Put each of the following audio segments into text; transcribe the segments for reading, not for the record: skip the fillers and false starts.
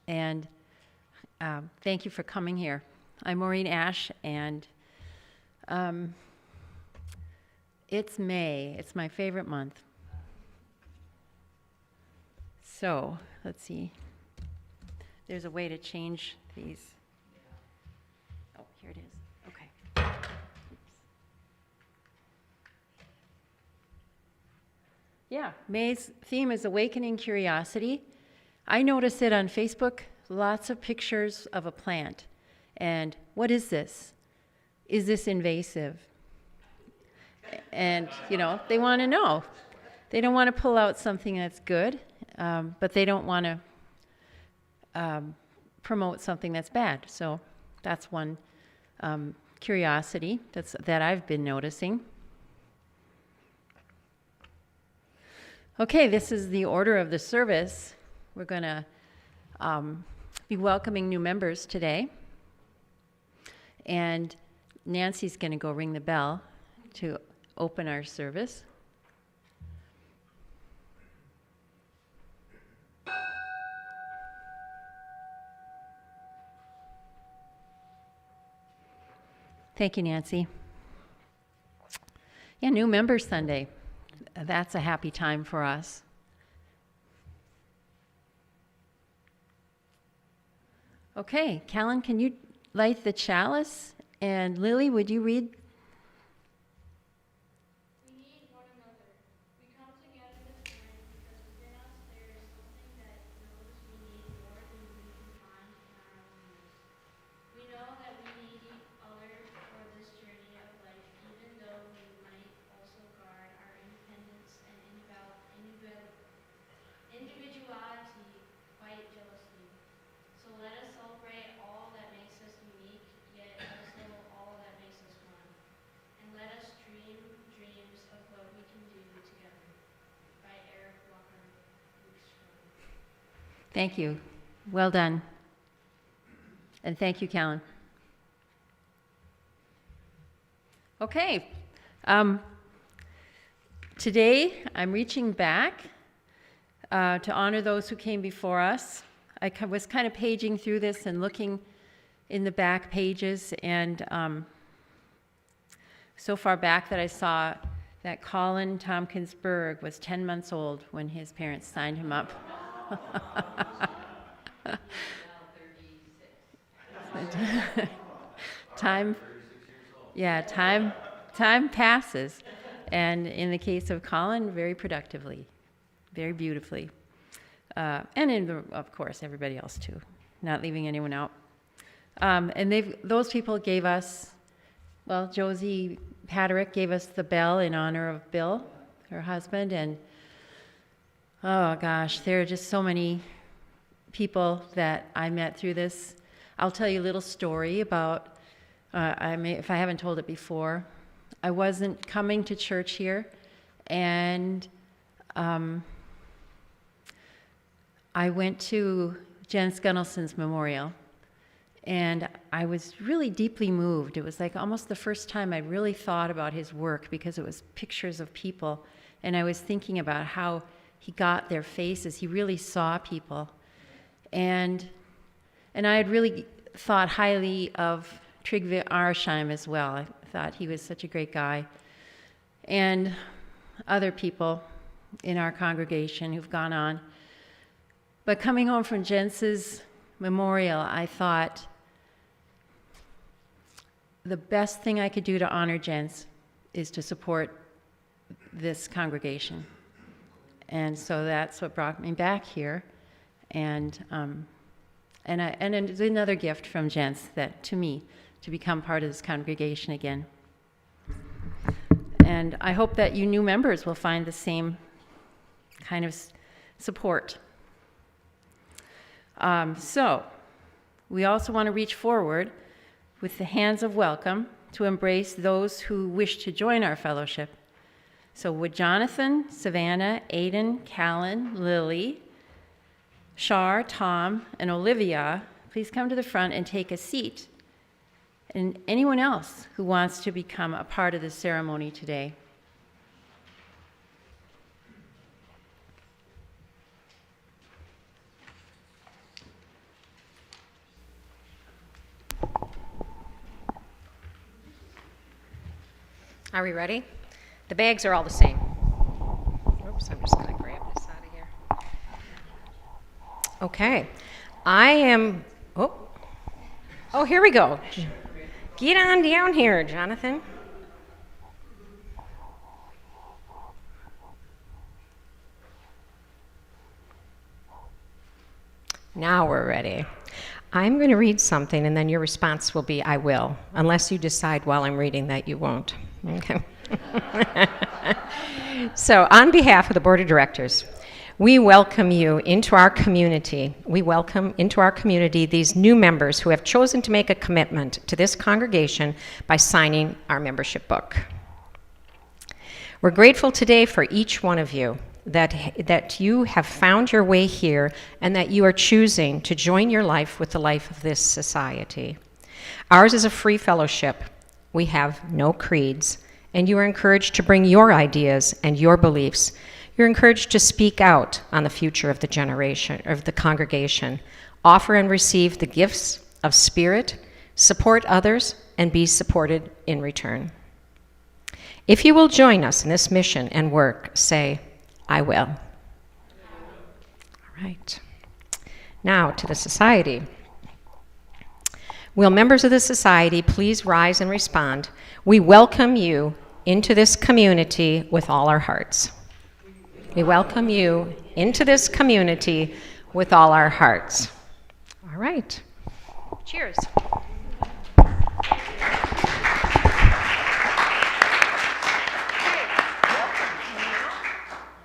and thank you for coming here. I'm Maureen Ash, and it's May. It's my favorite month. So, let's see. There's a way to change these. Oh, here it is. Okay. Oops. Yeah, May's theme is awakening curiosity. I noticed it on Facebook, lots of pictures of a plant. And what is this? Is this invasive? And, they want to know. They don't want to pull out something that's good, but they don't want to promote something that's bad. So that's one curiosity that I've been noticing. Okay, this is the order of the service. We're going to be welcoming new members today. And Nancy's going to go ring the bell to open our service. Thank you, Nancy. Yeah, New Member Sunday. That's a happy time for us. Okay, Callan, can you light the chalice? And Lily, would you read? We need one another. We come together this morning because within us there is something that knows we need more than we can find in our own lives. We know that we need each other for this journey of life, even though we might also guard our independence and individuality quite jealously. So let us celebrate all that makes us unique, yet also all that makes us one. And let us dream dreams of what we can do together. By Eric Walker. Thank you. Well done. And thank you, Callan. Okay. Today, I'm reaching back to honor those who came before us. I was kind of paging through this and looking in the back pages, and so far back that I saw that Colin Tompkins Berg was 10 months old when his parents signed him up. Time passes, and in the case of Colin, very productively, very beautifully. And of course, everybody else too, not leaving anyone out. And those people gave us, Josie Paterick gave us the bell in honor of Bill, her husband, and oh gosh, there are just so many people that I met through this. I'll tell you a little story about, if I haven't told it before. I wasn't coming to church here, and I went to Jen Scunnelson's memorial, and I was really deeply moved. It was like almost the first time I really thought about his work, because it was pictures of people, and I was thinking about how he got their faces. He really saw people. And I had really thought highly of Trygve Arsheim as well. I thought he was such a great guy. And other people in our congregation who've gone on. But coming home from Jens's memorial, I thought the best thing I could do to honor Jens is to support this congregation. And so that's what brought me back here. And it's another gift from Jens that to me, to become part of this congregation again. And I hope that you new members will find the same kind of support. So we also want to reach forward with the hands of welcome to embrace those who wish to join our fellowship. So would Jonathan, Savannah, Aiden, Callan, Lily, Shar, Tom, and Olivia please come to the front and take a seat? And anyone else who wants to become a part of the ceremony today. Are we ready? The bags are all the same. Oops, I'm just going to grab this out of here. Okay. Oh, here we go. Get on down here, Jonathan. Now we're ready. I'm going to read something, and then your response will be, I will, unless you decide while I'm reading that you won't. Okay. So, on behalf of the Board of Directors, we welcome you into our community. We welcome into our community these new members who have chosen to make a commitment to this congregation by signing our membership book. We're grateful today for each one of you that you have found your way here and that you are choosing to join your life with the life of this society. Ours is a free fellowship. We have no creeds, and you are encouraged to bring your ideas and your beliefs. You're encouraged to speak out on the future of the generation, of the congregation, offer and receive the gifts of spirit, support others, and be supported in return. If you will join us in this mission and work, say, I will. All right. Now to the society. Will members of the society please rise and respond? We welcome you into this community with all our hearts. We welcome you into this community with all our hearts. All right. Cheers.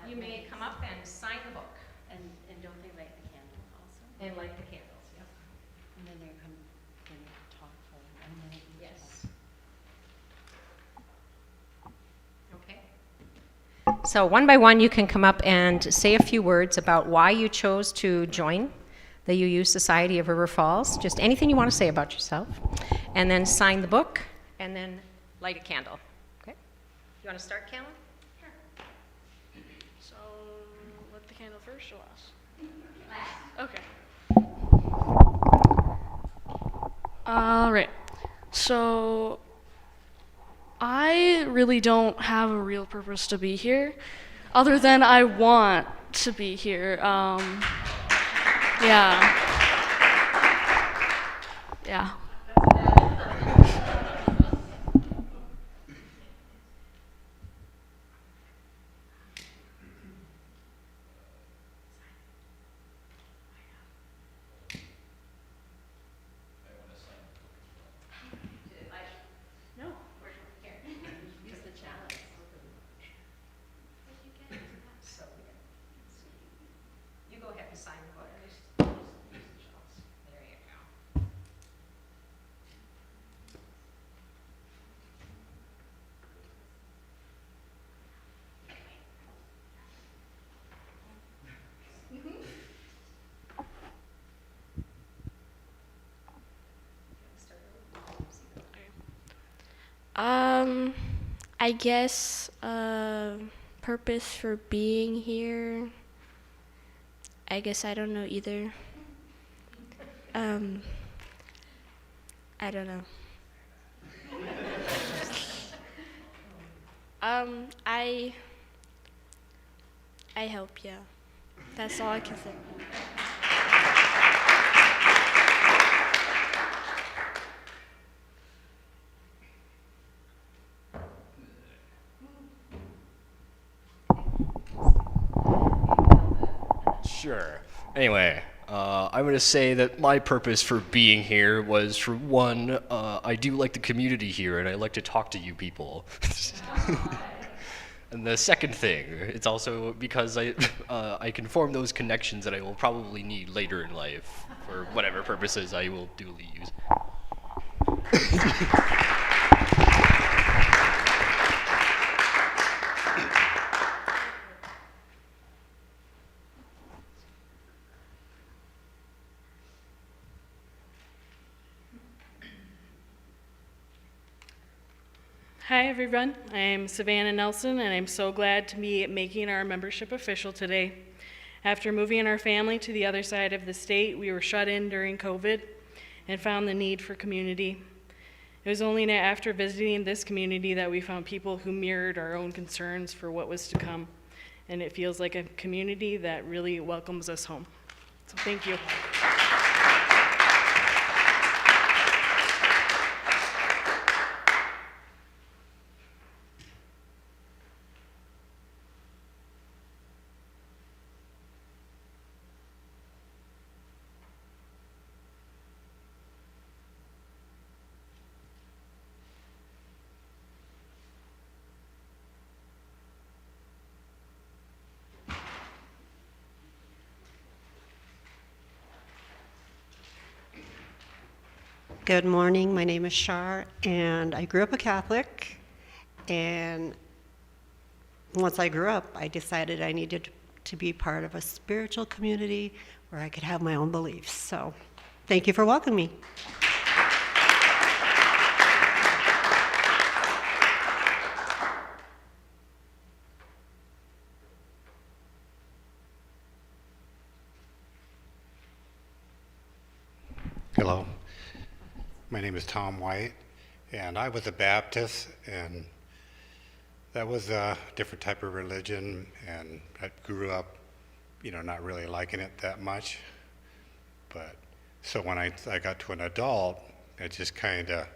You may come up and sign the book. And don't they light the candle also? And light the candles, yep. And then they come and talk for a minute. Yes. Okay. So one by one, you can come up and say a few words about why you chose to join the UU Society of River Falls. Just anything you want to say about yourself. And then sign the book, and then light a candle. Okay? You want to start, Callan? So, lit the candle first or last? Okay. All right. So, I really don't have a real purpose to be here, other than I want to be here. Yeah. Yeah. You go ahead and sign the book. There you go. I guess purpose for being here. I guess I don't know either. I don't know. I help, yeah. That's all I can say. Sure. Anyway, I'm going to say that my purpose for being here was, for one, I do like the community here, and I like to talk to you people. And the second thing, it's also because I can form those connections that I will probably need later in life for whatever purposes I will duly use. Hi everyone, I'm Savannah Nelson and I'm so glad to be making our membership official today. After moving our family to the other side of the state, we were shut in during COVID and found the need for community. It was only after visiting this community that we found people who mirrored our own concerns for what was to come. And it feels like a community that really welcomes us home. So thank you. Good morning. My name is Shar, and I grew up a Catholic. And once I grew up, I decided I needed to be part of a spiritual community where I could have my own beliefs. So, thank you for welcoming me. Hello, my name is Tom White, and I was a Baptist, and that was a different type of religion, and I grew up, not really liking it that much. But so when I got to an adult, I just kind of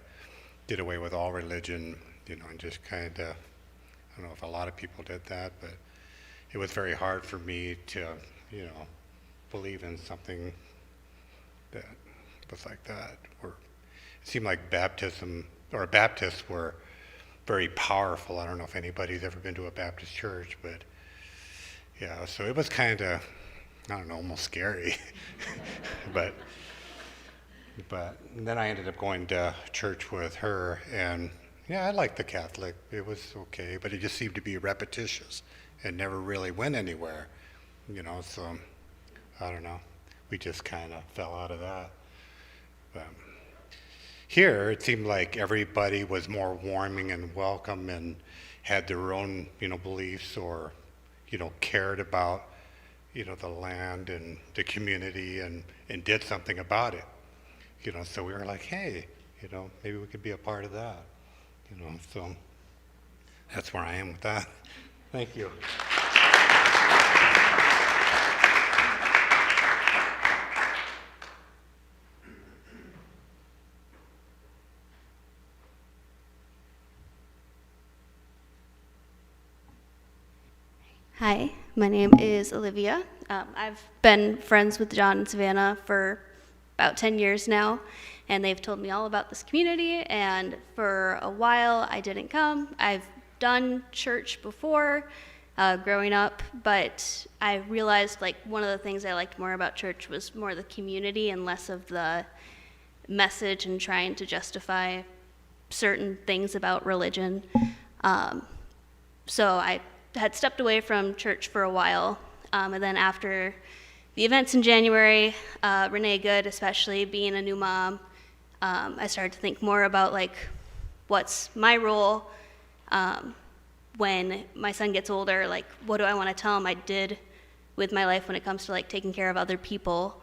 did away with all religion, and just kind of, I don't know if a lot of people did that, but it was very hard for me to, believe in something that was like that. Or it seemed like baptism or Baptists were very powerful. I don't know if anybody's ever been to a Baptist church, but yeah, so it was kind of, I don't know, almost scary. but then I ended up going to church with her, and yeah, I liked the Catholic. It was okay, but it just seemed to be repetitious and never really went anywhere, so I don't know. We just kind of fell out of that. Here, it seemed like everybody was more warming and welcome and had their own, beliefs or, cared about, the land and the community and did something about it. So we were like, hey, maybe we could be a part of that. So that's where I am with that. Thank you. Hi, my name is Olivia. I've been friends with John and Savannah for about 10 years now, and they've told me all about this community, and for a while I didn't come. I've done church before growing up, but I realized one of the things I liked more about church was more the community and less of the message and trying to justify certain things about religion. So I had stepped away from church for a while, and then after the events in January, Renee Good especially, being a new mom, I started to think more about what's my role when my son gets older, what do I want to tell him I did with my life when it comes to taking care of other people,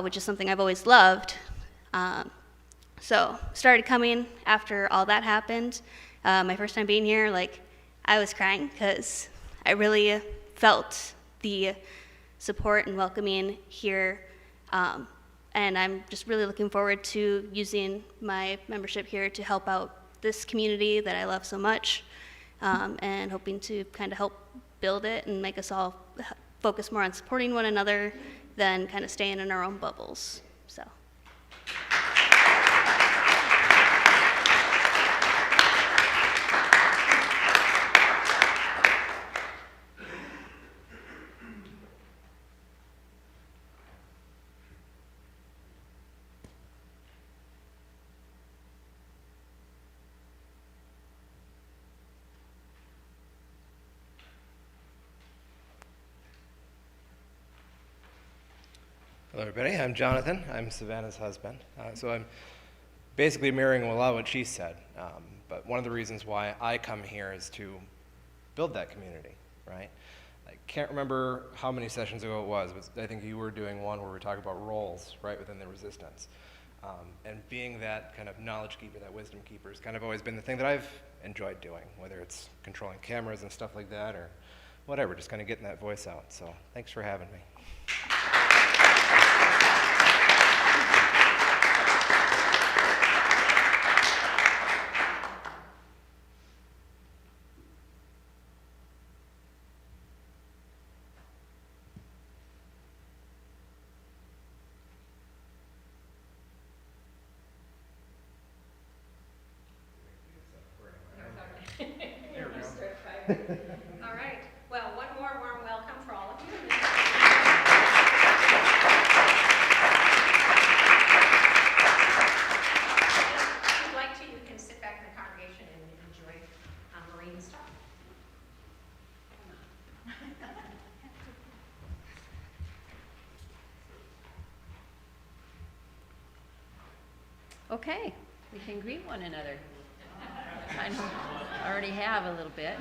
which is something I've always loved. So started coming after all that happened. My first time being here, I was crying because I really felt the support and welcoming here, and I'm just really looking forward to using my membership here to help out this community that I love so much, and hoping to kind of help build it and make us all focus more on supporting one another than kind of staying in our own bubbles. So. Hello, everybody. I'm Jonathan. I'm Savannah's husband. So I'm basically mirroring a lot of what she said. But one of the reasons why I come here is to build that community, right? I can't remember how many sessions ago it was. I think you were doing one where we were talking about roles, right, within the resistance. And being that kind of knowledge keeper, that wisdom keeper, has kind of always been the thing that I've enjoyed doing, whether it's controlling cameras and stuff like that or whatever, just kind of getting that voice out. So thanks for having me. All right. Well, one more warm welcome for all of you. If you'd like to, you can sit back in the congregation and enjoy Maureen's talk. Okay, we can greet one another. Kind of already have a little bit.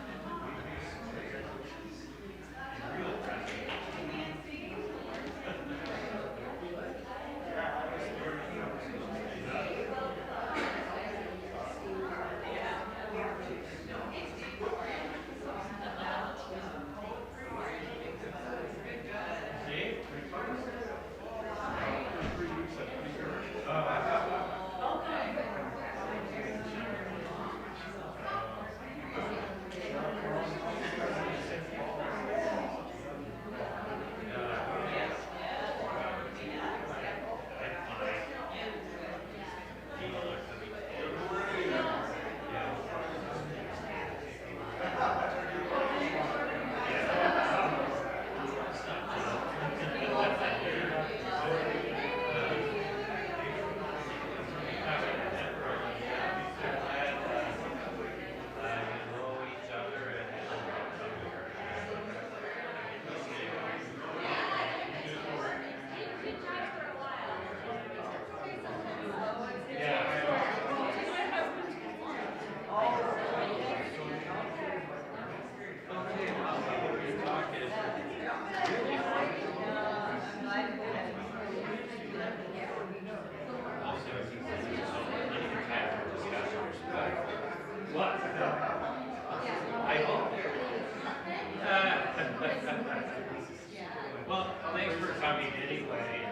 Well, thanks for coming anyway.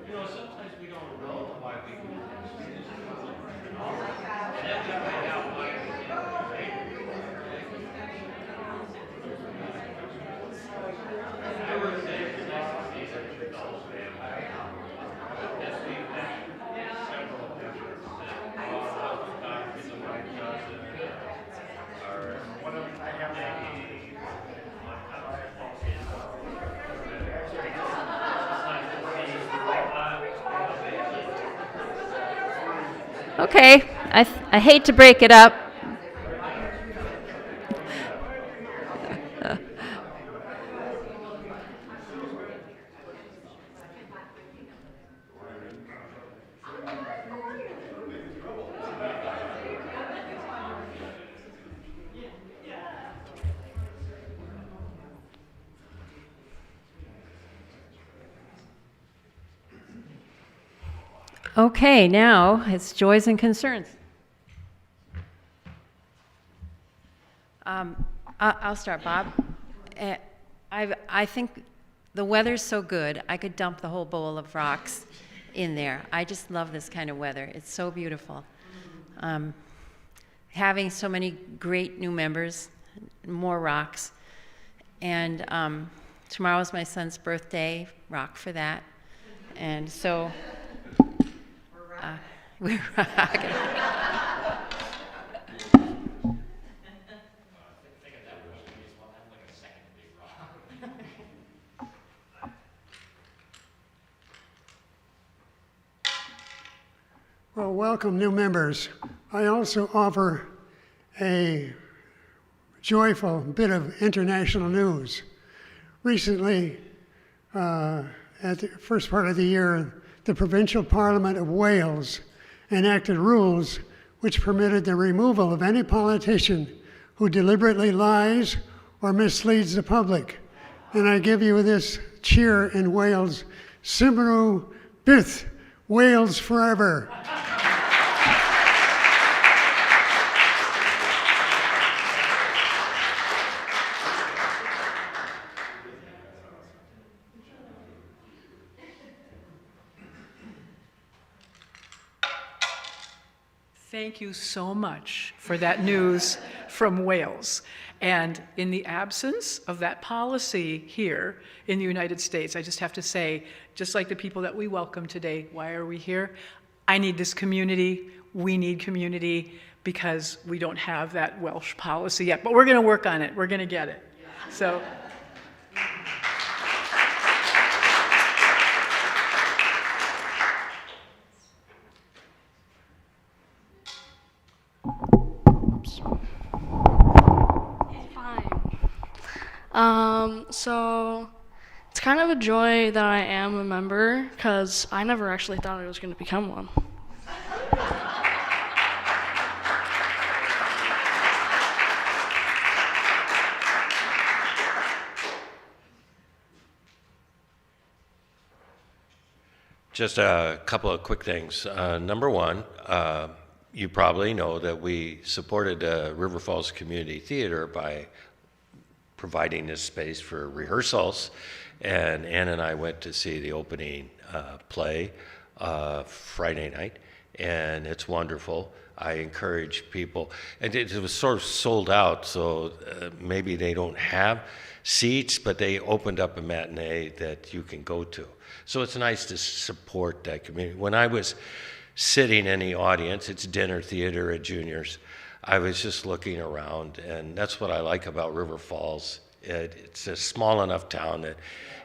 You know, sometimes we don't know why we do this. And then we find out why we did it, right? I would say it's nice to see such a adult family. Yes, we've had several efforts that Dr. and my cousin are one of the Okay, I hate to break it up. Okay, now it's joys and concerns. I'll start, Bob. I think the weather's so good, I could dump the whole bowl of rocks in there. I just love this kind of weather. It's so beautiful. Having so many great new members, more rocks. And tomorrow's my son's birthday, rock for that. And so we're rocking. Well, welcome new members. I also offer a joyful bit of international news. Recently, at the first part of the year, the Provincial Parliament of Wales enacted rules which permitted the removal of any politician who deliberately lies or misleads the public. And I give you this cheer in Wales, Cymru byth Wales forever. Thank you so much for that news from Wales. And in the absence of that policy here in the United States, I just have to say, just like the people that we welcome today, why are we here? I need this community. We need community because we don't have that Welsh policy yet. But we're going to work on it. We're going to get it. So. So it's kind of a joy that I am a member because I never actually thought I was going to become one. Just a couple of quick things. Number one, you probably know that we supported River Falls Community Theater by providing this space for rehearsals, and Ann and I went to see the opening play Friday night, and it's wonderful. I encourage people, and it was sort of sold out, so maybe they don't have seats, but they opened up a matinee that you can go to. So it's nice to support that community. When I was sitting in the audience, it's dinner theater at Junior's, I was just looking around, and that's what I like about River Falls. It's a small enough town that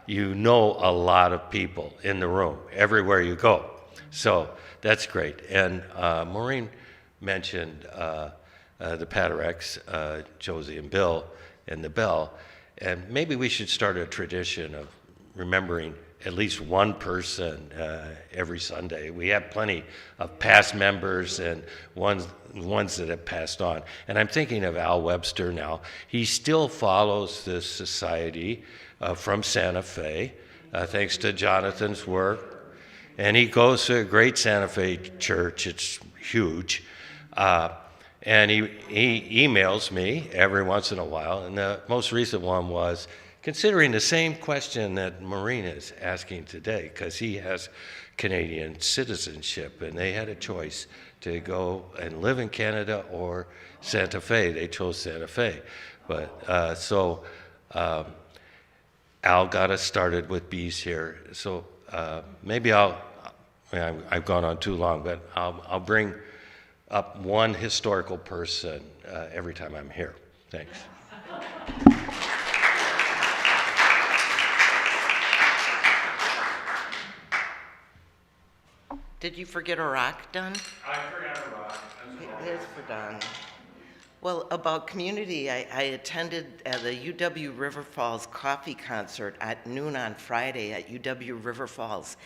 you know a lot of people in the room everywhere you go. So that's great. And Maureen mentioned the Paterecs, Josie and Bill, and the bell. And maybe we should start a tradition of remembering at least one person every Sunday. We have plenty of past members and ones that have passed on. And I'm thinking of Al Webster now. He still follows this society from Santa Fe, thanks to Jonathan's work. And he goes to a great Santa Fe church. It's huge. And he emails me every once in a while. And the most recent one was, considering the same question that Maureen is asking today, because he has Canadian citizenship, and they had a choice to go and live in Canada or Santa Fe. They chose Santa Fe. But Al got us started with bees here. So maybe I've gone on too long, but I'll bring up one historical person every time I'm here. Thanks. Did you forget a rock, Don? I forgot a rock. It is for Don. Well, about community, I attended the UW River Falls coffee concert at noon on Friday at UW River Falls.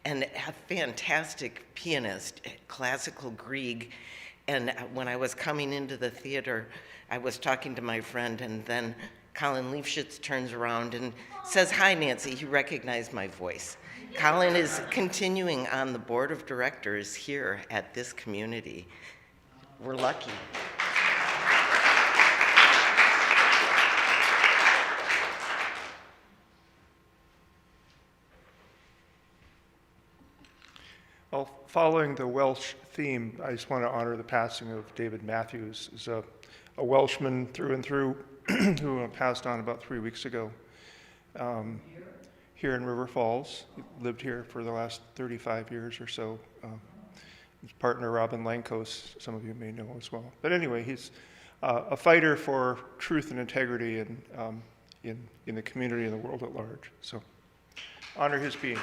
And a fantastic pianist, classical Grieg. And when I was coming into the theater, I was talking to my friend, and then Colin Leifschitz turns around and says, "Hi, Nancy." He recognized my voice. Colin is continuing on the board of directors here at this community. We're lucky. Well, following the Welsh theme, I just want to honor the passing of David Matthews. He's a Welshman through and through who passed on about 3 weeks ago. Here in River Falls. He lived here for the last 35 years or so. His partner, Robin Lankos, some of you may know as well. But anyway, he's a fighter for truth and integrity in the community and the world at large. So honor his being.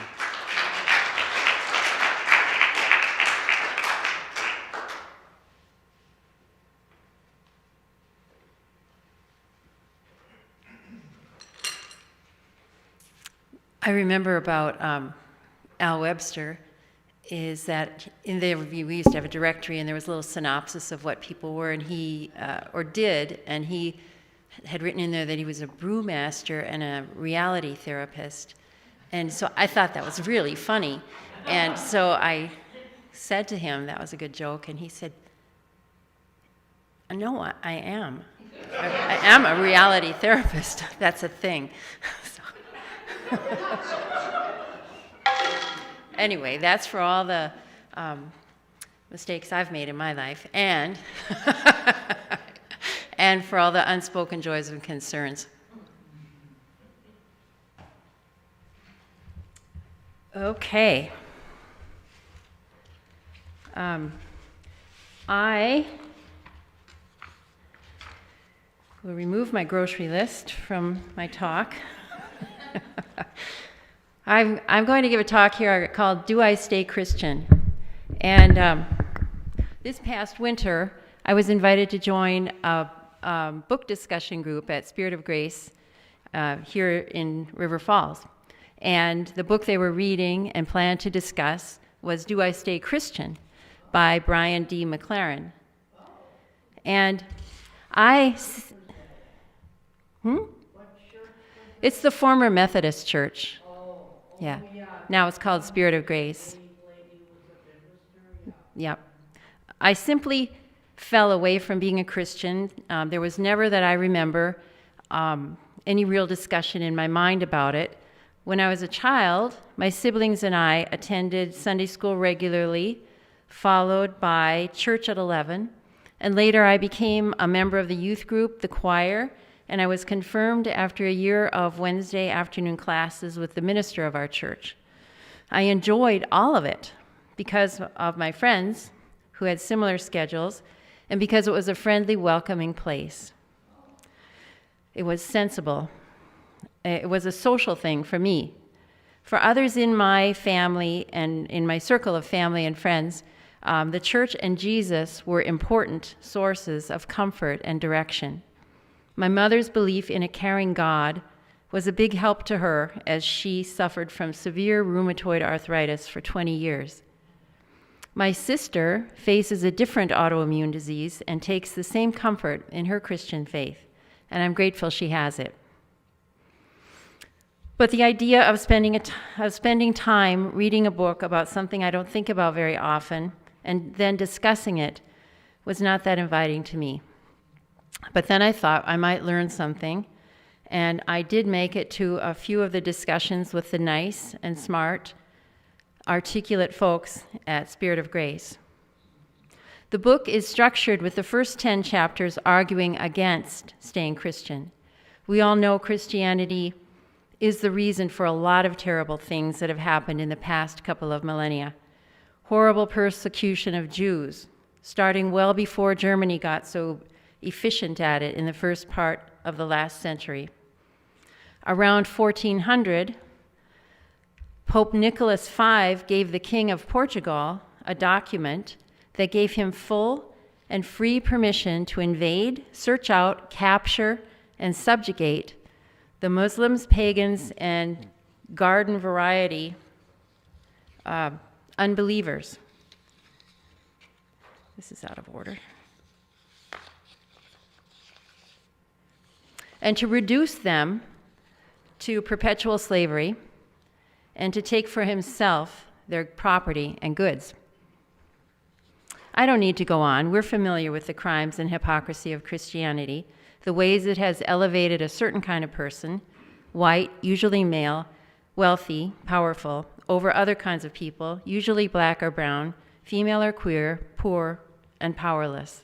I remember about Al Webster is that in the review, we used to have a directory, and there was a little synopsis of what people were, and he had written in there that he was a brewmaster and a reality therapist. And so I thought that was really funny. And so I said to him, that was a good joke, and he said, no, I am. I am a reality therapist. That's a thing. So. Anyway, that's for all the mistakes I've made in my life, and and for all the unspoken joys and concerns. Okay. I will remove my grocery list from my talk. I'm going to give a talk here called Do I Stay Christian? And this past winter, I was invited to join a book discussion group at Spirit of Grace here in River Falls. And the book they were reading and planned to discuss was Do I Stay Christian? By Brian D. McLaren. And it's the former Methodist church. Yeah. Now it's called Spirit of Grace. Yep. I simply fell away from being a Christian. There was never, that I remember, any real discussion in my mind about it. When I was a child, my siblings and I attended Sunday school regularly, followed by church at 11, and later I became a member of the youth group, the choir, and I was confirmed after a year of Wednesday afternoon classes with the minister of our church. I enjoyed all of it because of my friends who had similar schedules and because it was a friendly, welcoming place. It was sensible. It was a social thing for me. For others in my family and in my circle of family and friends, the church and Jesus were important sources of comfort and direction. My mother's belief in a caring God was a big help to her as she suffered from severe rheumatoid arthritis for 20 years. My sister faces a different autoimmune disease and takes the same comfort in her Christian faith, and I'm grateful she has it. But the idea of spending time reading a book about something I don't think about very often and then discussing it was not that inviting to me. But then I thought I might learn something, and I did make it to a few of the discussions with the nice and smart, articulate folks at Spirit of Grace. The book is structured with the first 10 chapters arguing against staying Christian. We all know Christianity is the reason for a lot of terrible things that have happened in the past couple of millennia. Horrible persecution of Jews, starting well before Germany got so efficient at it in the first part of the last century. Around 1400, Pope Nicholas V gave the King of Portugal a document that gave him full and free permission to invade, search out, capture, and subjugate the Muslims, pagans, and garden variety unbelievers. This is out of order. And to reduce them to perpetual slavery and to take for himself their property and goods. I don't need to go on. We're familiar with the crimes and hypocrisy of Christianity, the ways it has elevated a certain kind of person, white, usually male, wealthy, powerful, over other kinds of people, usually black or brown, female or queer, poor, and powerless.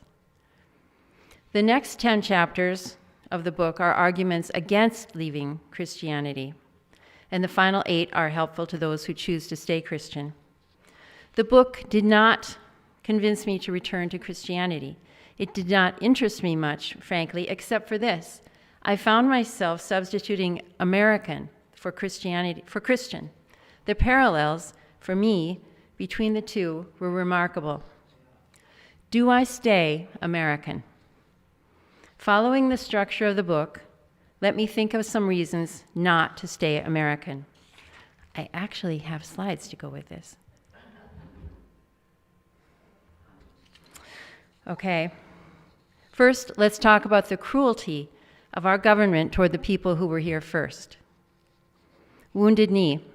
The next 10 chapters of the book are arguments against leaving Christianity, and the final 8 are helpful to those who choose to stay Christian. The book did not convince me to return to Christianity. It did not interest me much, frankly, except for this. I found myself substituting American for Christianity, for Christian. The parallels, for me, between the two were remarkable. Do I stay American? Following the structure of the book, let me think of some reasons not to stay American. I actually have slides to go with this. Okay. First, let's talk about the cruelty of our government toward the people who were here first. Wounded Knee,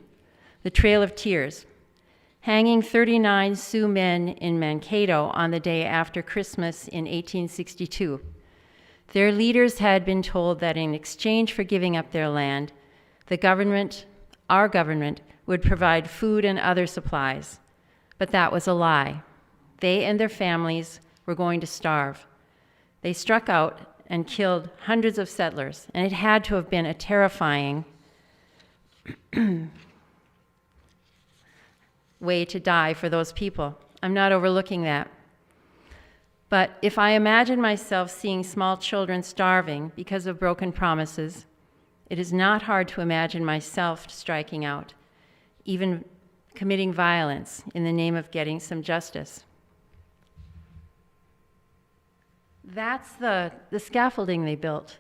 the Trail of Tears, hanging 39 Sioux men in Mankato on the day after Christmas in 1862. Their leaders had been told that in exchange for giving up their land, the government, our government, would provide food and other supplies. But that was a lie. They and their families were going to starve. They struck out and killed hundreds of settlers, and it had to have been a terrifying way to die for those people. I'm not overlooking that. But if I imagine myself seeing small children starving because of broken promises, it is not hard to imagine myself striking out, even committing violence in the name of getting some justice. That's the scaffolding they built.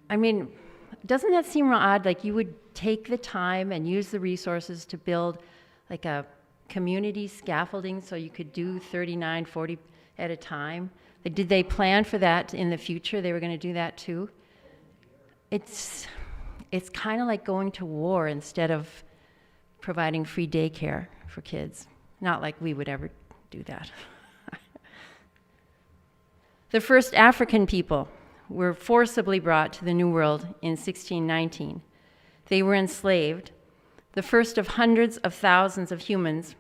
I mean, doesn't that seem odd? Like you would take the time and use the resources to build like a community scaffolding so you could do 39, 40 at a time? Like, did they plan for that in the future? They were going to do that too? It's kind of like going to war instead of providing free daycare for kids. Not like we would ever do that. The first African people were forcibly brought to the New World in 1619. They were enslaved, the first of hundreds of thousands of humans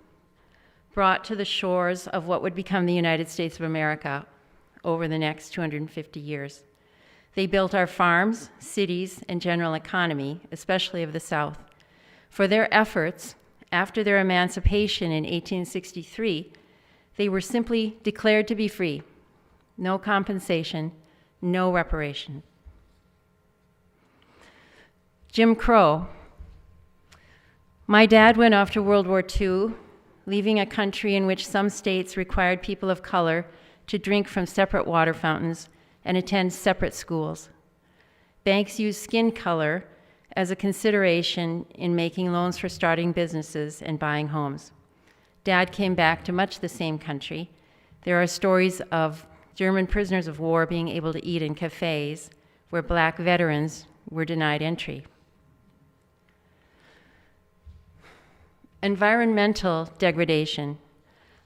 brought to the shores of what would become the United States of America over the next 250 years. They built our farms, cities, and general economy, especially of the South. For their efforts, after their emancipation in 1863, they were simply declared to be free. No compensation, no reparation. Jim Crow. My dad went off to World War II, leaving a country in which some states required people of color to drink from separate water fountains and attend separate schools. Banks used skin color as a consideration in making loans for starting businesses and buying homes. Dad came back to much the same country. There are stories of German prisoners of war being able to eat in cafes where black veterans were denied entry. Environmental degradation.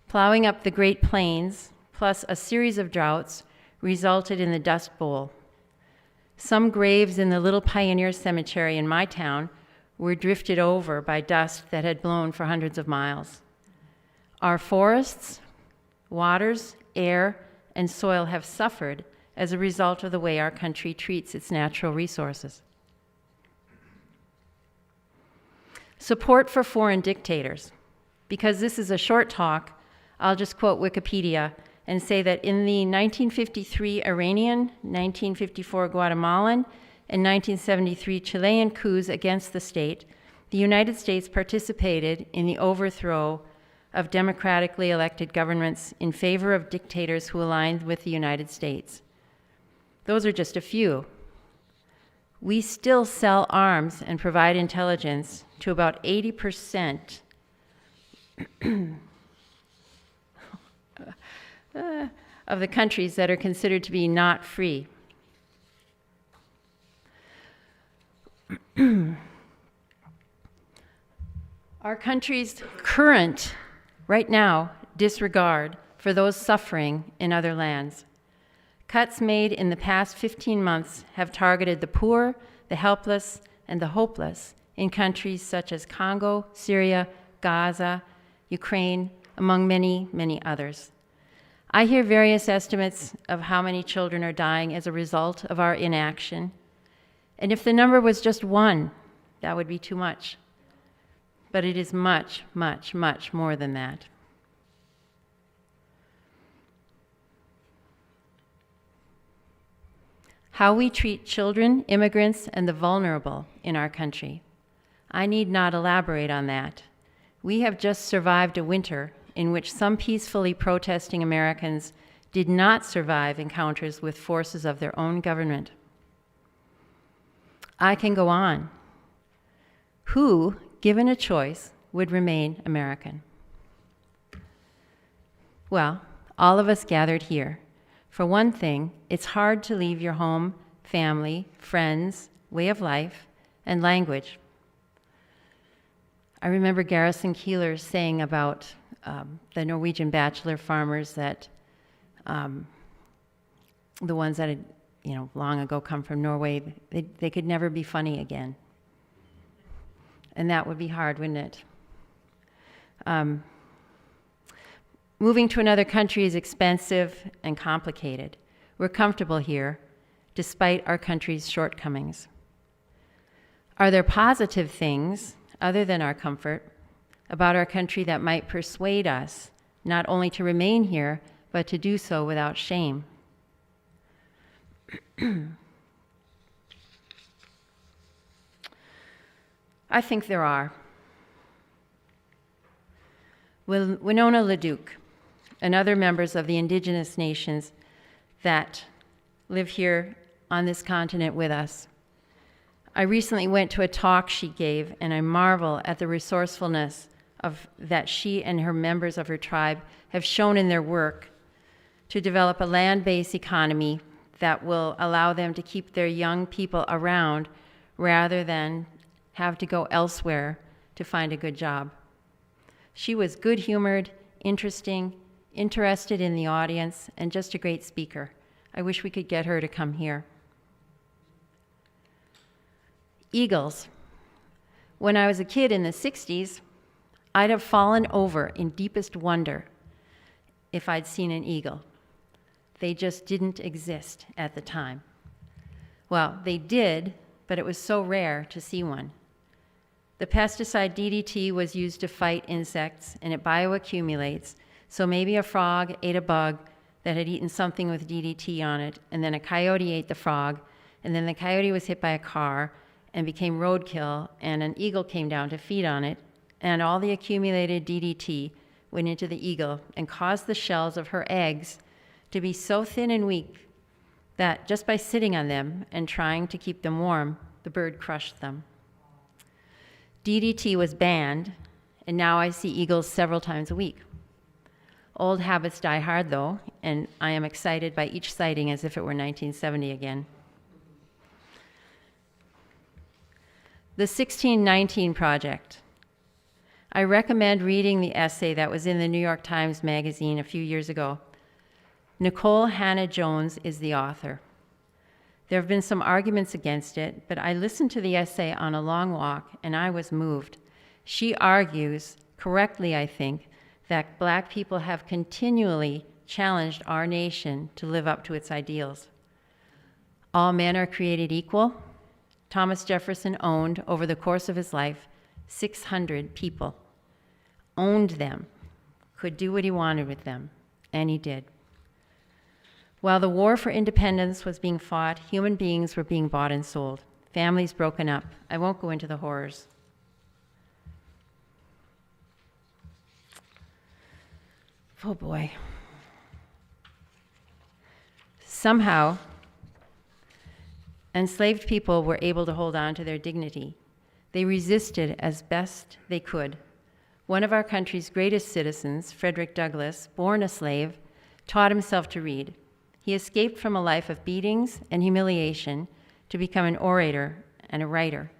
Plowing up the Great Plains, plus a series of droughts, resulted in the Dust Bowl. Some graves in the Little Pioneer Cemetery in my town were drifted over by dust that had blown for hundreds of miles. Our forests, waters, air, and soil have suffered as a result of the way our country treats its natural resources. Support for foreign dictators. Because this is a short talk, I'll just quote Wikipedia and say that in the 1953 Iranian, 1954 Guatemalan, and 1973 Chilean coups against the state, the United States participated in the overthrow of democratically elected governments in favor of dictators who aligned with the United States. Those are just a few. We still sell arms and provide intelligence to about 80% of the countries that are considered to be not free. Our country's current, right now, disregard for those suffering in other lands. Cuts made in the past 15 months have targeted the poor, the helpless, and the hopeless in countries such as Congo, Syria, Gaza, Ukraine, among many, many others. I hear various estimates of how many children are dying as a result of our inaction. And if the number was just one, that would be too much. But it is much, much, much more than that. How we treat children, immigrants, and the vulnerable in our country. I need not elaborate on that. We have just survived a winter in which some peacefully protesting Americans did not survive encounters with forces of their own government. I can go on. Who, given a choice, would remain American? Well, all of us gathered here. For one thing, it's hard to leave your home, family, friends, way of life, and language. I remember Garrison Keillor saying about the Norwegian bachelor farmers that the ones that had, long ago come from Norway, they could never be funny again. And that would be hard, wouldn't it? Moving to another country is expensive and complicated. We're comfortable here, despite our country's shortcomings. Are there positive things, other than our comfort, about our country that might persuade us not only to remain here, but to do so without shame? I think there are. Winona LaDuke and other members of the Indigenous nations that live here on this continent with us. I recently went to a talk she gave, and I marvel at the resourcefulness that she and her members of her tribe have shown in their work to develop a land-based economy that will allow them to keep their young people around rather than have to go elsewhere to find a good job. She was good-humored, interesting, interested in the audience, and just a great speaker. I wish we could get her to come here. Eagles. When I was a kid in the 60s, I'd have fallen over in deepest wonder if I'd seen an eagle. They just didn't exist at the time. Well, they did, but it was so rare to see one. The pesticide DDT was used to fight insects, and it bioaccumulates, so maybe a frog ate a bug that had eaten something with DDT on it, and then a coyote ate the frog, and then the coyote was hit by a car and became roadkill, and an eagle came down to feed on it, and all the accumulated DDT went into the eagle and caused the shells of her eggs to be so thin and weak that just by sitting on them and trying to keep them warm, the bird crushed them. DDT was banned, and now I see eagles several times a week. Old habits die hard, though, and I am excited by each sighting as if it were 1970 again. The 1619 Project. I recommend reading the essay that was in the New York Times Magazine a few years ago. Nicole Hannah-Jones is the author. There have been some arguments against it, but I listened to the essay on a long walk, and I was moved. She argues, correctly I think, that Black people have continually challenged our nation to live up to its ideals. All men are created equal. Thomas Jefferson owned, over the course of his life, 600 people. Owned them, could do what he wanted with them, and he did. While the war for independence was being fought, human beings were being bought and sold, families broken up. I won't go into the horrors. Oh boy. Somehow, enslaved people were able to hold on to their dignity. They resisted as best they could. One of our country's greatest citizens, Frederick Douglass, born a slave, taught himself to read. He escaped from a life of beatings and humiliation to become an orator and a writer.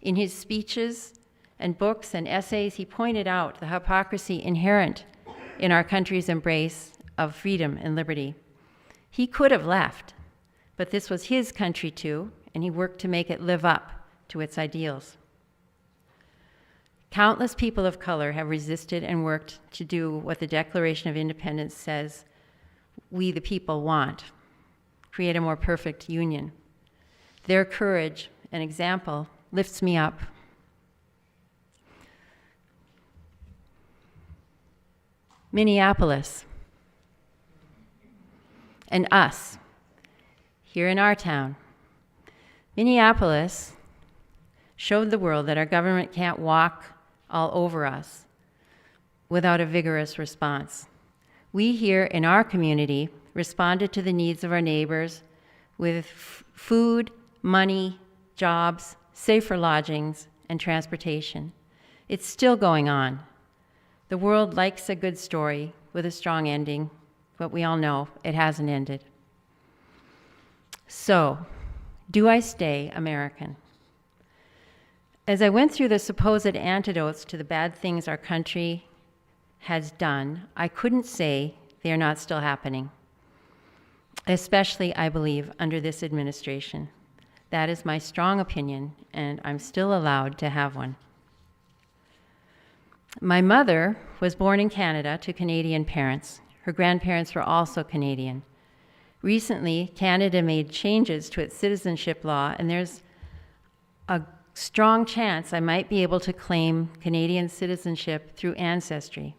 In his speeches and books and essays, he pointed out the hypocrisy inherent in our country's embrace of freedom and liberty. He could have left, but this was his country too, and he worked to make it live up to its ideals. Countless people of color have resisted and worked to do what the Declaration of Independence says we the people want, create a more perfect union. Their courage and example lifts me up. Minneapolis and us here in our town. Minneapolis showed the world that our government can't walk all over us without a vigorous response. We here in our community responded to the needs of our neighbors with food, money, jobs, safer lodgings, and transportation. It's still going on. The world likes a good story with a strong ending, but we all know it hasn't ended. So, do I stay American? As I went through the supposed antidotes to the bad things our country has done, I couldn't say they are not still happening, especially, I believe, under this administration. That is my strong opinion, and I'm still allowed to have one. My mother was born in Canada to Canadian parents. Her grandparents were also Canadian. Recently, Canada made changes to its citizenship law, and there's a strong chance I might be able to claim Canadian citizenship through ancestry.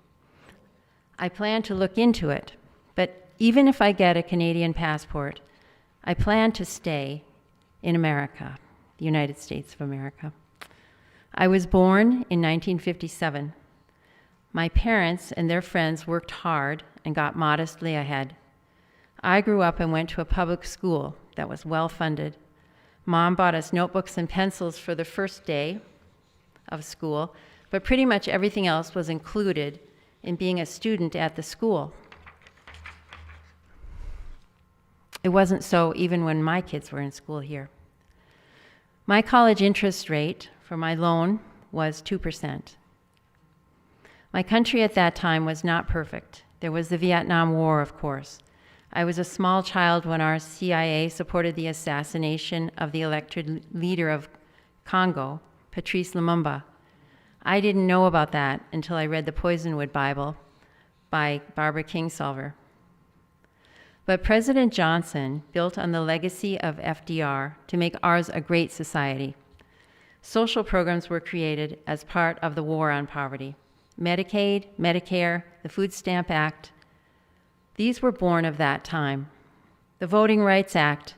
I plan to look into it, but even if I get a Canadian passport, I plan to stay in America, the United States of America. I was born in 1957. My parents and their friends worked hard and got modestly ahead. I grew up and went to a public school that was well funded. Mom bought us notebooks and pencils for the first day of school, but pretty much everything else was included in being a student at the school. It wasn't so even when my kids were in school here. My college interest rate for my loan was 2%. My country at that time was not perfect. There was the Vietnam War, of course. I was a small child when our CIA supported the assassination of the elected leader of Congo, Patrice Lumumba. I didn't know about that until I read the Poisonwood Bible by Barbara Kingsolver. But President Johnson built on the legacy of FDR to make ours a great society. Social programs were created as part of the war on poverty. Medicaid, Medicare, the Food Stamp Act, these were born of that time. The Voting Rights Act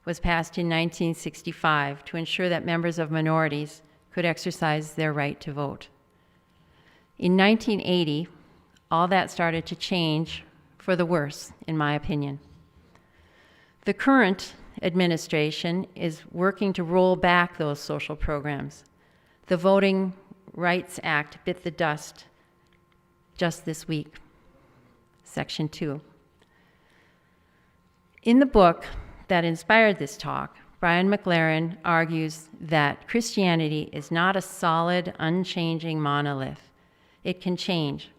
was passed in 1965 to ensure that members of minorities could exercise their right to vote. In 1980, all that started to change for the worse, in my opinion. The current administration is working to roll back those social programs. The Voting Rights Act bit the dust just this week, Section 2. In the book that inspired this talk, Brian McLaren argues that Christianity is not a solid, unchanging monolith. It can change.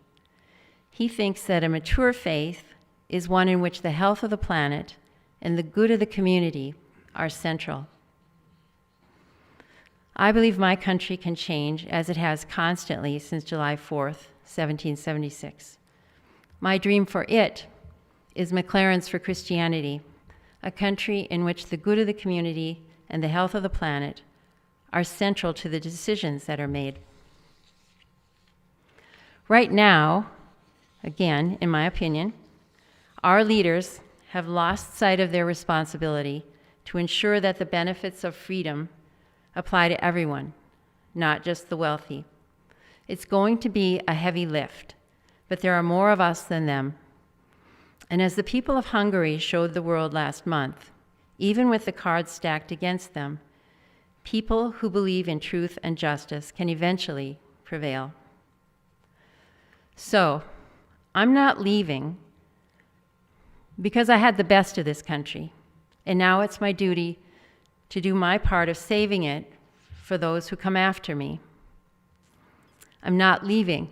He thinks that a mature faith is one in which the health of the planet and the good of the community are central. I believe my country can change as it has constantly since July 4th, 1776. My dream for it is McLaren's for Christianity, a country in which the good of the community and the health of the planet are central to the decisions that are made. Right now, again, in my opinion, our leaders have lost sight of their responsibility to ensure that the benefits of freedom apply to everyone, not just the wealthy. It's going to be a heavy lift, but there are more of us than them. And as the people of Hungary showed the world last month, even with the cards stacked against them, people who believe in truth and justice can eventually prevail. So, I'm not leaving because I had the best of this country, and now it's my duty to do my part of saving it for those who come after me. I'm not leaving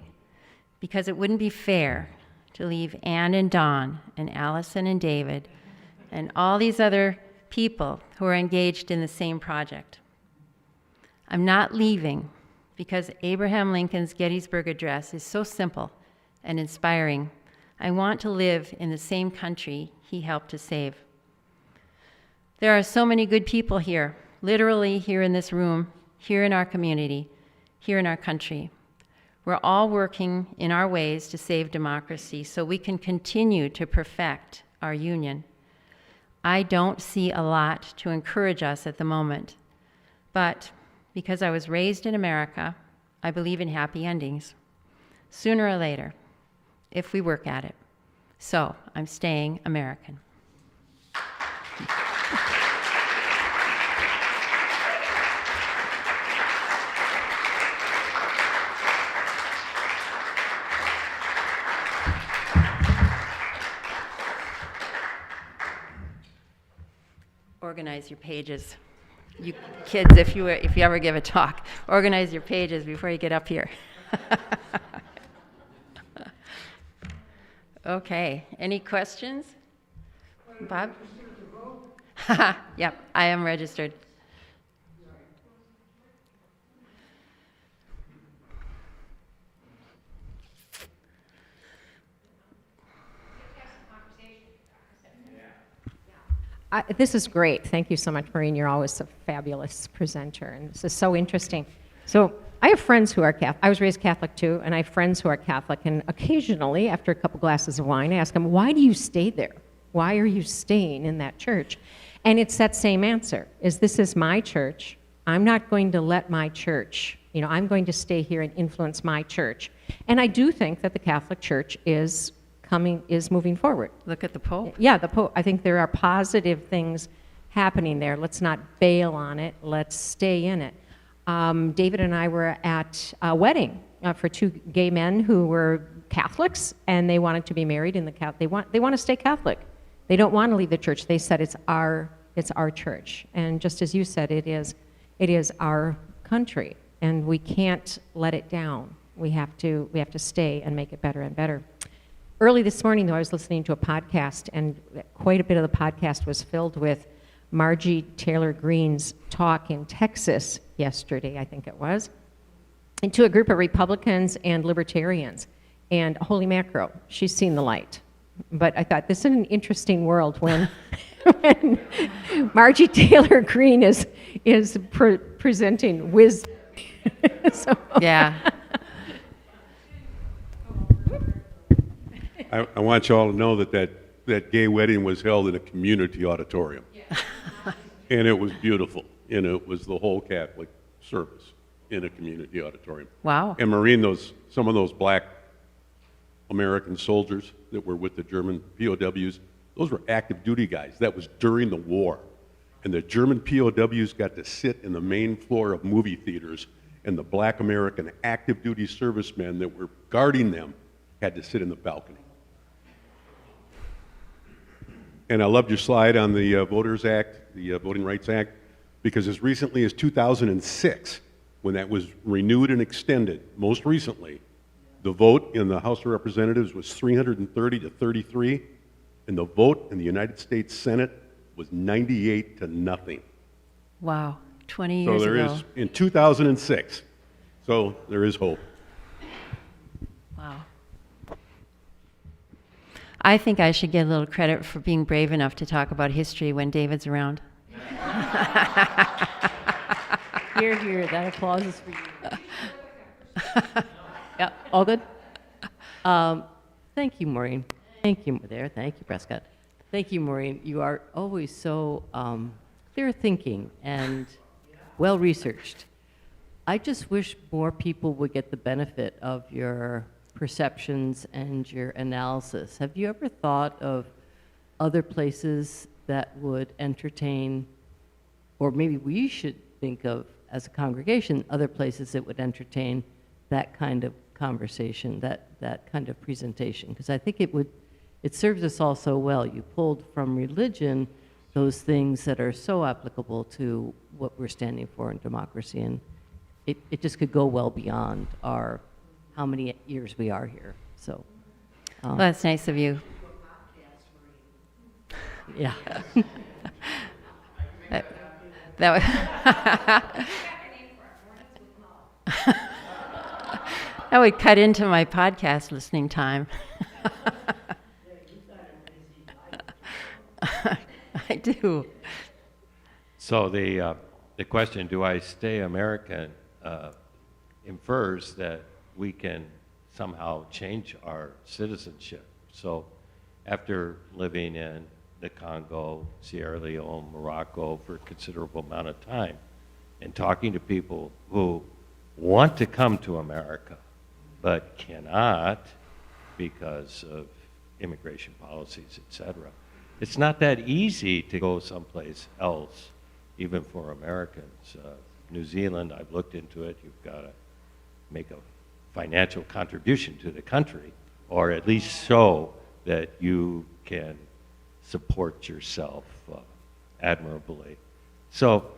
because it wouldn't be fair to leave Anne and Don and Allison and David and all these other people who are engaged in the same project. I'm not leaving because Abraham Lincoln's Gettysburg Address is so simple and inspiring. I want to live in the same country he helped to save. There are so many good people here, literally here in this room, here in our community, here in our country. We're all working in our ways to save democracy so we can continue to perfect our union. I don't see a lot to encourage us at the moment, but because I was raised in America, I believe in happy endings, sooner or later, if we work at it. So I'm staying American. Organize your pages. You kids, if you ever give a talk, organize your pages before you get up here. Okay, any questions? Bob? Yep, I am registered. This is great. Thank you so much, Maureen. You're always a fabulous presenter, and this is so interesting. So I have friends who are Catholic. I was raised Catholic too, and I have friends who are Catholic, and occasionally, after a couple glasses of wine, I ask them, why do you stay there? Why are you staying in that church? And it's that same answer, is this is my church. I'm not going to let my church, I'm going to stay here and influence my church. And I do think that the Catholic Church is moving forward. Look at the Pope. Yeah, the Pope. I think there are positive things happening there. Let's not bail on it. Let's stay in it. David and I were at a wedding for two gay men who were Catholics, and they wanted to be married in the they want to stay Catholic. They don't want to leave the church. They said it's our church, and just as you said, it is our country, and we can't let it down. We have to stay and make it better and better. Early this morning, though, I was listening to a podcast, and quite a bit of the podcast was filled with Margie Taylor Greene's talk in Texas yesterday, I think it was, and to a group of Republicans and Libertarians. And holy mackerel, she's seen the light. But I thought, this is an interesting world when Margie Taylor Greene is presenting wisdom. So. Yeah. I want you all to know that gay wedding was held in a community auditorium. And it was beautiful. And it was the whole Catholic service in a community auditorium. Wow. And Maureen, some of those black American soldiers that were with the German POWs, those were active duty guys. That was during the war. And the German POWs got to sit in the main floor of movie theaters, and the black American active duty servicemen that were guarding them had to sit in the balcony. And I loved your slide on the Voters Act, the Voting Rights Act, because as recently as 2006, when that was renewed and extended, most recently, the vote in the House of Representatives was 330 to 33, and the vote in the United States Senate was 98 to nothing. Wow, 20 years ago. So there is, in 2006, so there is hope. Wow. I think I should get a little credit for being brave enough to talk about history when David's around. Hear, hear. That applause is for you. Yeah, all good? Thank you, Maureen. Thank you there. Thank you, Prescott. Thank you, Maureen. You are always so clear thinking and well researched. I just wish more people would get the benefit of your perceptions and your analysis. Have you ever thought of other places that would entertain, or maybe we should think of as a congregation, other places that would entertain that kind of conversation, that kind of presentation? Because I think it serves us all so well. You pulled from religion those things that are so applicable to what we're standing for in democracy, and it just could go well beyond our how many years we are here. So, well, that's nice of you. Yeah. that would cut into my podcast listening time. I do. So the question, do I stay American, infers that we can somehow change our citizenship. So after living in the Congo, Sierra Leone, Morocco for a considerable amount of time, and talking to people who want to come to America but cannot because of immigration policies, etc. It's not that easy to go someplace else, even for Americans. New Zealand, I've looked into it. You've got to make a financial contribution to the country, or at least show that you can support yourself admirably. So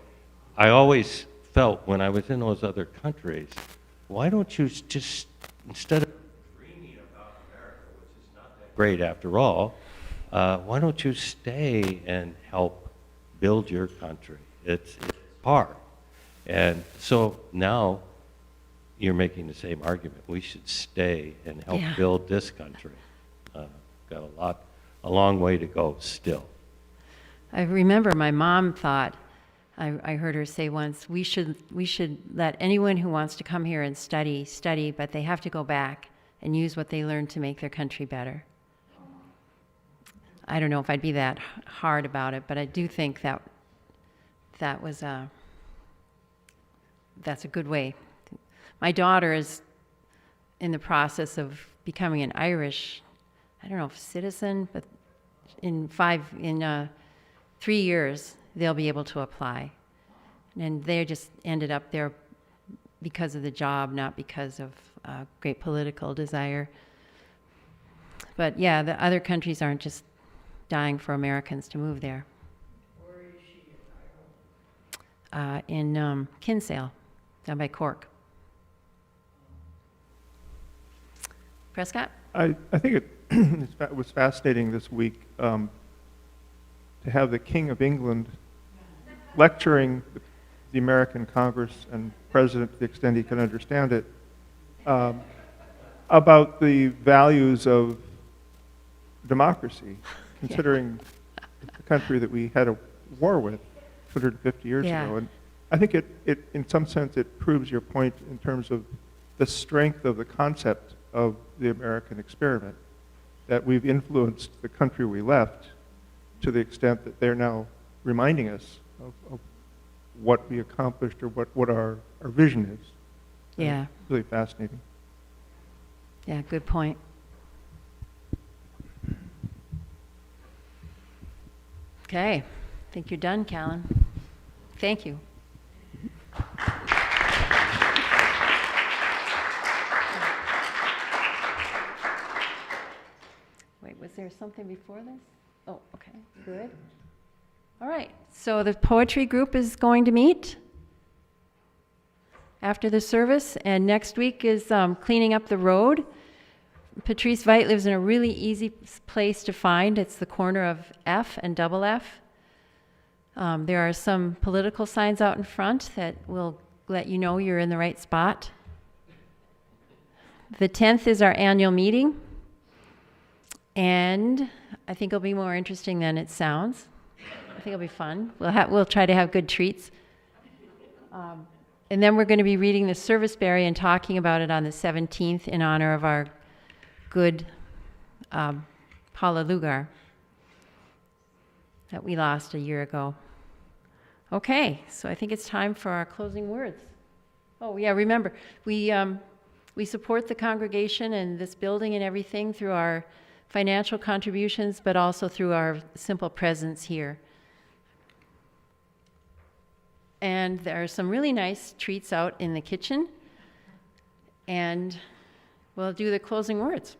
I always felt when I was in those other countries, why don't you just, instead of dreaming about America, which is not that great after all, why don't you stay and help build your country? It's hard. And so now you're making the same argument. We should stay and help build this country. Got a long way to go still. I remember my mom thought, I heard her say once, we should let anyone who wants to come here and study, but they have to go back and use what they learned to make their country better. I don't know if I'd be that hard about it, but I do think that's a good way. My daughter is in the process of becoming an Irish, I don't know if citizen, but in 3 years, they'll be able to apply. And they just ended up there because of the job, not because of great political desire. But yeah, the other countries aren't just dying for Americans to move there. Where is she in Ireland? In Kinsale, down by Cork. Prescott? I think it was fascinating this week to have the King of England lecturing the American Congress and President, to the extent he can understand it, about the values of democracy, considering the country that we had a war with 250 years ago. And I think it, in some sense, it proves your point in terms of the strength of the concept of the American experiment, that we've influenced the country we left to the extent that they're now reminding us of what we accomplished or what our vision is. Yeah. It's really fascinating. Yeah, good point. Okay, I think you're done, Callan. Thank you. Wait, was there something before this? Oh, okay, good. All right, so the poetry group is going to meet after the service, and next week is cleaning up the road. Patrice Veit lives in a really easy place to find. It's the corner of F and double F. There are some political signs out in front that will let you know you're in the right spot. The 10th is our annual meeting, and I think it'll be more interesting than it sounds. I think it'll be fun. We'll try to have good treats. And then we're going to be reading the service berry and talking about it on the 17th in honor of our good Paula Lugar that we lost a year ago. Okay, so I think it's time for our closing words. Oh yeah, remember, we support the congregation and this building and everything through our financial contributions, but also through our simple presence here. And there are some really nice treats out in the kitchen. And we'll do the closing words.